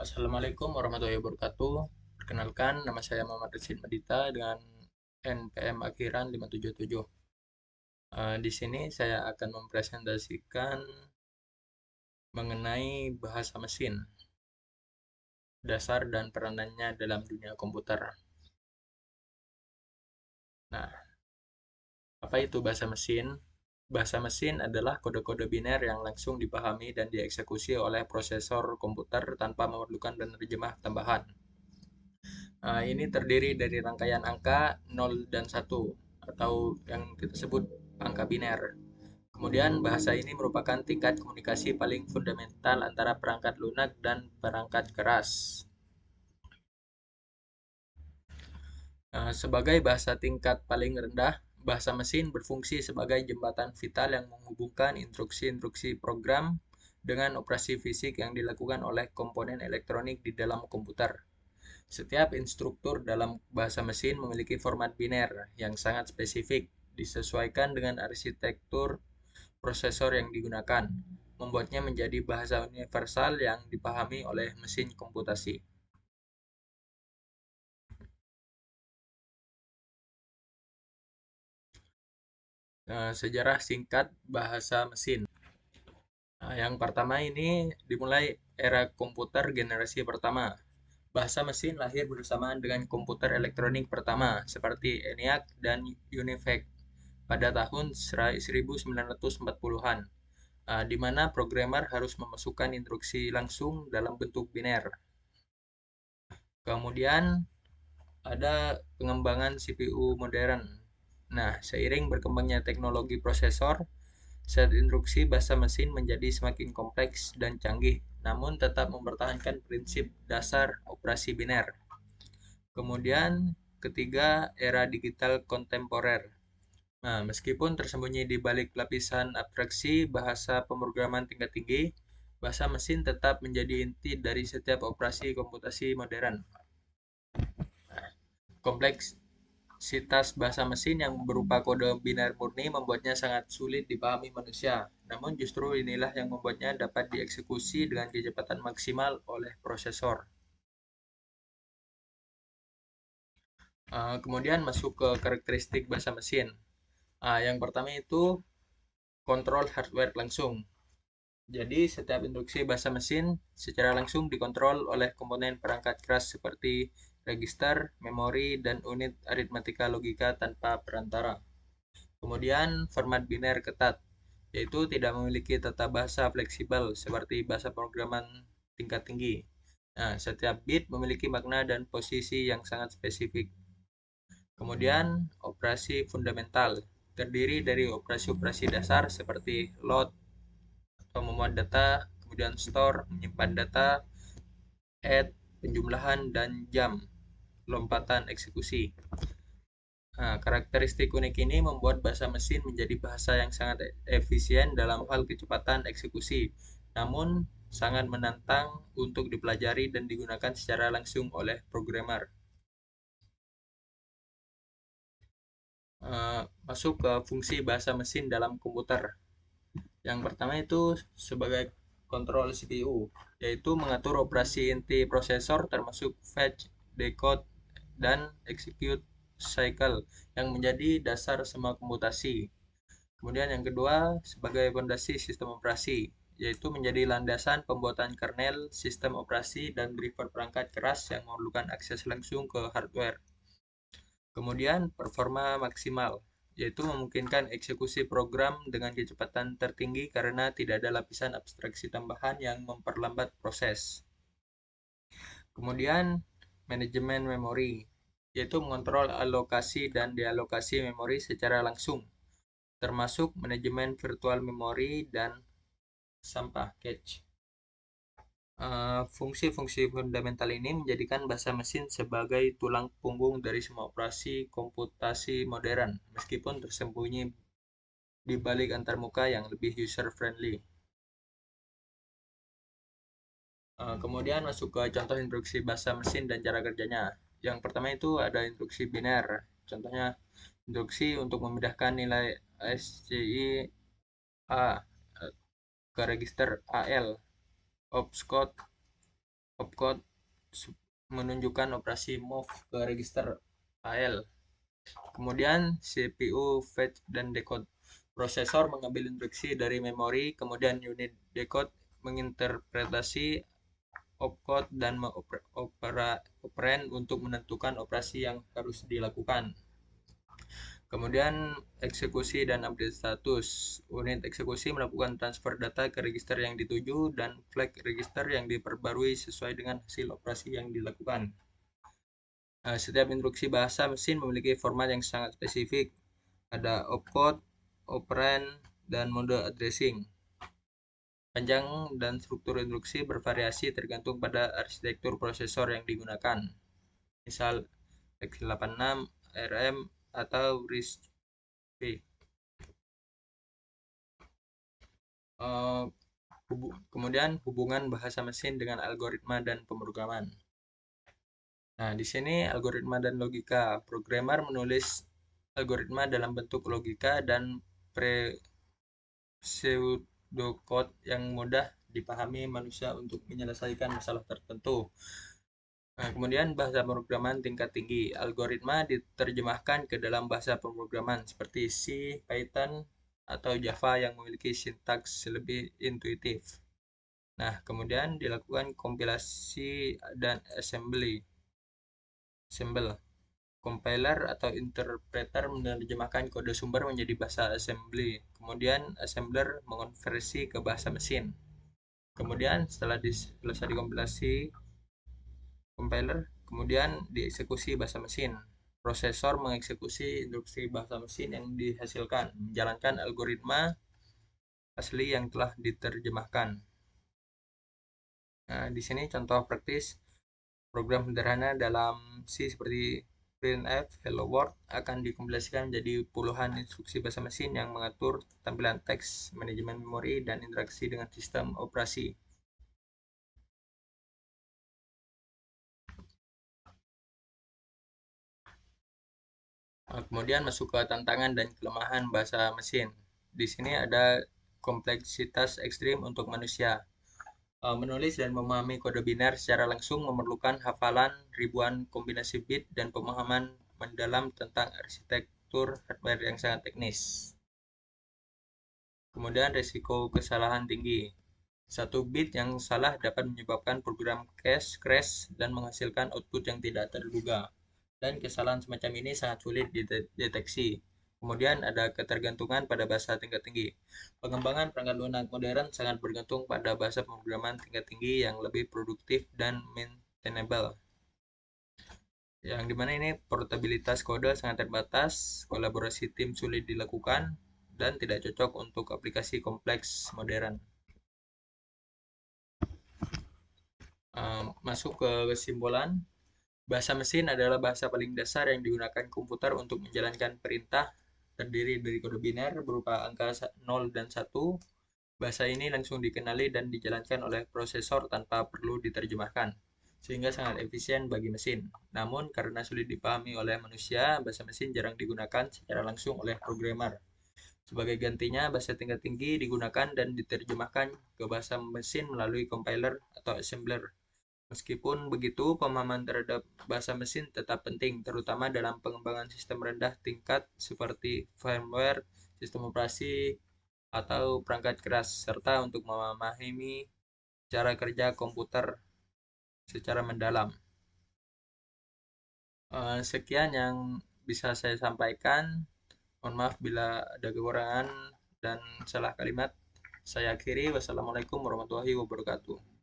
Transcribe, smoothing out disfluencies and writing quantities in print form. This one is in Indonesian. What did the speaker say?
Assalamualaikum warahmatullahi wabarakatuh. Perkenalkan, nama saya Muhammad Rizky Madita dengan NPM akhiran 577. Di sini saya akan mempresentasikan mengenai bahasa mesin, dasar dan peranannya dalam dunia komputer. Nah, apa itu bahasa mesin? Bahasa mesin adalah kode-kode biner yang langsung dipahami dan dieksekusi oleh prosesor komputer tanpa memerlukan penerjemah tambahan. Ini terdiri dari rangkaian angka 0 dan 1 atau yang kita sebut angka biner. Kemudian bahasa ini merupakan tingkat komunikasi paling fundamental antara perangkat lunak dan perangkat keras. Sebagai bahasa tingkat paling rendah, bahasa mesin berfungsi sebagai jembatan vital yang menghubungkan instruksi-instruksi program dengan operasi fisik yang dilakukan oleh komponen elektronik di dalam komputer. Setiap instruktur dalam bahasa mesin memiliki format biner yang sangat spesifik, disesuaikan dengan arsitektur prosesor yang digunakan, membuatnya menjadi bahasa universal yang dipahami oleh mesin komputasi. Sejarah singkat bahasa mesin. Yang pertama ini dimulai era komputer generasi pertama. Bahasa mesin lahir bersamaan dengan komputer elektronik pertama seperti ENIAC dan UNIVAC pada tahun 1940-an, di mana programmer harus memasukkan instruksi langsung dalam bentuk biner. Kemudian ada pengembangan CPU modern. Nah, seiring berkembangnya teknologi prosesor, set instruksi bahasa mesin menjadi semakin kompleks dan canggih, namun tetap mempertahankan prinsip dasar operasi biner. Kemudian, ketiga, era digital kontemporer. Nah, meskipun tersembunyi di balik lapisan abstraksi bahasa pemrograman tingkat tinggi, bahasa mesin tetap menjadi inti dari setiap operasi komputasi modern. Kompleksitas bahasa mesin yang berupa kode biner murni membuatnya sangat sulit dipahami manusia. Namun justru inilah yang membuatnya dapat dieksekusi dengan kecepatan maksimal oleh prosesor. Kemudian masuk ke karakteristik bahasa mesin. Yang pertama itu kontrol hardware langsung. Jadi setiap instruksi bahasa mesin secara langsung dikontrol oleh komponen perangkat keras seperti register, memori, dan unit aritmatika logika tanpa perantara. Kemudian format biner ketat, yaitu tidak memiliki tata bahasa fleksibel seperti bahasa programan tingkat tinggi. Nah, setiap bit memiliki makna dan posisi yang sangat spesifik. Kemudian operasi fundamental, terdiri dari operasi-operasi dasar seperti load atau memuat data, kemudian store, menyimpan data, add, penjumlahan, dan jam, lompatan eksekusi. Nah, karakteristik unik ini membuat bahasa mesin menjadi bahasa yang sangat efisien dalam hal kecepatan eksekusi, namun sangat menantang untuk dipelajari dan digunakan secara langsung oleh programmer. Masuk ke fungsi bahasa mesin dalam komputer. Yang pertama itu sebagai kontrol CPU, yaitu mengatur operasi inti prosesor termasuk fetch, decode, dan execute cycle yang menjadi dasar semua komputasi. Kemudian yang kedua sebagai fondasi sistem operasi, yaitu menjadi landasan pembuatan kernel, sistem operasi, dan driver perangkat keras yang memerlukan akses langsung ke hardware. Kemudian performa maksimal, yaitu memungkinkan eksekusi program dengan kecepatan tertinggi karena tidak ada lapisan abstraksi tambahan yang memperlambat proses. Kemudian manajemen memori, yaitu mengontrol alokasi dan dealokasi memori secara langsung, termasuk manajemen virtual memory dan sampah cache. Fungsi-fungsi fundamental ini menjadikan bahasa mesin sebagai tulang punggung dari semua operasi komputasi modern, meskipun tersembunyi di balik antarmuka yang lebih user-friendly. Kemudian masuk ke contoh instruksi bahasa mesin dan cara kerjanya. Yang pertama itu ada instruksi biner. Contohnya, instruksi untuk memindahkan nilai SCI A ke register AL. Opcode menunjukkan operasi move ke register AL. Kemudian CPU fetch dan decode. Prosesor mengambil instruksi dari memori, kemudian unit decode menginterpretasi opcode dan operand untuk menentukan operasi yang harus dilakukan. Kemudian eksekusi dan update status. Unit eksekusi melakukan transfer data ke register yang dituju dan flag register yang diperbarui sesuai dengan hasil operasi yang dilakukan. Setiap instruksi bahasa mesin memiliki format yang sangat spesifik. Ada opcode, operand, dan mode addressing. Panjang dan struktur instruksi bervariasi tergantung pada arsitektur prosesor yang digunakan. Misal x86, ARM, atau RISC-V. Kemudian hubungan bahasa mesin dengan algoritma dan pemrograman. Nah, di sini algoritma dan logika. Programmer menulis algoritma dalam bentuk logika dan pseudocode yang mudah dipahami manusia untuk menyelesaikan masalah tertentu. Nah, kemudian bahasa pemrograman tingkat tinggi. Algoritma diterjemahkan ke dalam bahasa pemrograman seperti C, Python, atau Java yang memiliki sintaks lebih intuitif. Nah, kemudian dilakukan kompilasi dan assembly. Compiler atau interpreter menerjemahkan kode sumber menjadi bahasa assembly. Kemudian assembler mengonversi ke bahasa mesin. Kemudian setelah selesai dikompilasi compiler, kemudian dieksekusi bahasa mesin. Prosesor mengeksekusi instruksi bahasa mesin yang dihasilkan, menjalankan algoritma asli yang telah diterjemahkan. Nah, di sini contoh praktis program sederhana dalam C seperti printf, hello world akan dikompilasikan menjadi puluhan instruksi bahasa mesin yang mengatur tampilan teks, manajemen memori, dan interaksi dengan sistem operasi. Kemudian masuk ke tantangan dan kelemahan bahasa mesin. Di sini ada kompleksitas ekstrim untuk manusia. Menulis dan memahami kode biner secara langsung memerlukan hafalan ribuan kombinasi bit dan pemahaman mendalam tentang arsitektur hardware yang sangat teknis. Kemudian risiko kesalahan tinggi. Satu bit yang salah dapat menyebabkan program crash dan menghasilkan output yang tidak terduga. Dan kesalahan semacam ini sangat sulit dideteksi. Kemudian ada ketergantungan pada bahasa tingkat tinggi. Pengembangan perangkat lunak modern sangat bergantung pada bahasa pemrograman tingkat tinggi yang lebih produktif dan maintainable. Yang dimana ini portabilitas kode sangat terbatas, kolaborasi tim sulit dilakukan, dan tidak cocok untuk aplikasi kompleks modern. Masuk ke kesimpulan. Bahasa mesin adalah bahasa paling dasar yang digunakan komputer untuk menjalankan perintah, terdiri dari kode biner berupa angka 0 dan 1. Bahasa ini langsung dikenali dan dijalankan oleh prosesor tanpa perlu diterjemahkan, sehingga sangat efisien bagi mesin. Namun, karena sulit dipahami oleh manusia, bahasa mesin jarang digunakan secara langsung oleh programmer. Sebagai gantinya, bahasa tingkat tinggi digunakan dan diterjemahkan ke bahasa mesin melalui compiler atau assembler. Meskipun begitu, pemahaman terhadap bahasa mesin tetap penting, terutama dalam pengembangan sistem rendah tingkat seperti firmware, sistem operasi, atau perangkat keras, serta untuk memahami cara kerja komputer secara mendalam. Sekian yang bisa saya sampaikan. Mohon maaf bila ada kekurangan dan salah kalimat. Saya akhiri. Wassalamualaikum warahmatullahi wabarakatuh.